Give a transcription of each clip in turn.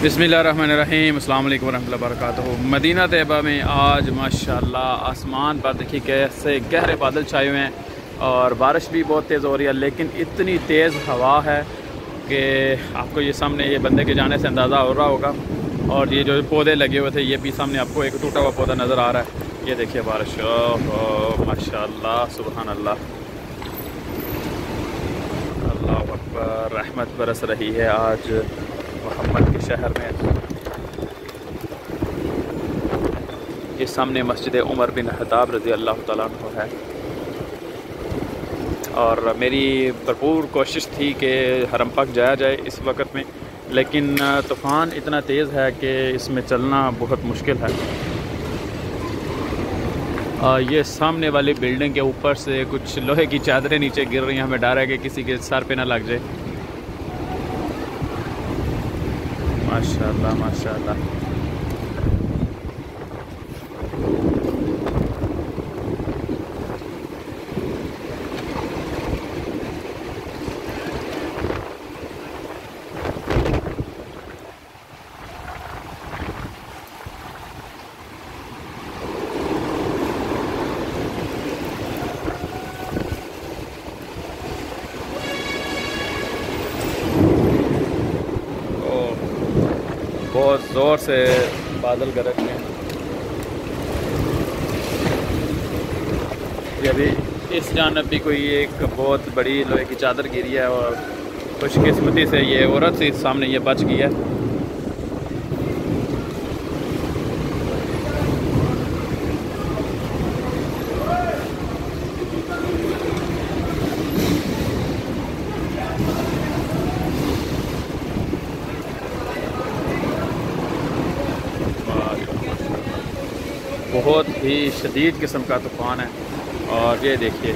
बिस्मिल्लाहिर्रहमानिर्रहीम, अस्सलाम वालेकुम वरहमतुल्लाहि वबरकातुहू। मदीना तैयबा में आज माशाअल्लाह आसमान पर देखिए कैसे गहरे बादल छाए हुए हैं और बारिश भी बहुत तेज़ हो रही है, लेकिन इतनी तेज़ हवा है कि आपको ये सामने ये बंदे के जाने से अंदाज़ा हो रहा होगा। और ये जो पौधे लगे हुए थे, ये भी सामने आपको एक टूटा हुआ पौधा नज़र आ रहा है। ये देखिए बारिश, ओह माशाअल्लाह, सुबहान अल्लाह, अल्लाह अकबर। रहमत बरस रही है आज मोहम्मद के शहर में। ये सामने मस्जिद उमर बिन खत्ताब रज़ी अल्लाह तआला अन्हु है और मेरी भरपूर कोशिश थी कि हरम पाक जाया जाए इस वक्त में, लेकिन तूफ़ान इतना तेज़ है कि इसमें चलना बहुत मुश्किल है। ये सामने वाली बिल्डिंग के ऊपर से कुछ लोहे की चादरें नीचे गिर रही हैं, हमें डर है कि किसी के सर पे ना लग जाए। माशाअल्लाह माशाअल्लाह। बहुत ज़ोर से बादल गरज में ये अभी इस जानब भी कोई एक बहुत बड़ी लोहे की चादर गिरी है और खुशकिस्मती से ये औरत से सामने ये बच गई है। बहुत ही शदीद किस्म का तूफ़ान है और ये देखिए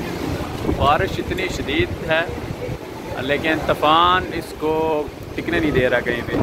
बारिश इतनी शदीद है, लेकिन तूफ़ान इसको टिकने नहीं दे रहा कहीं भी।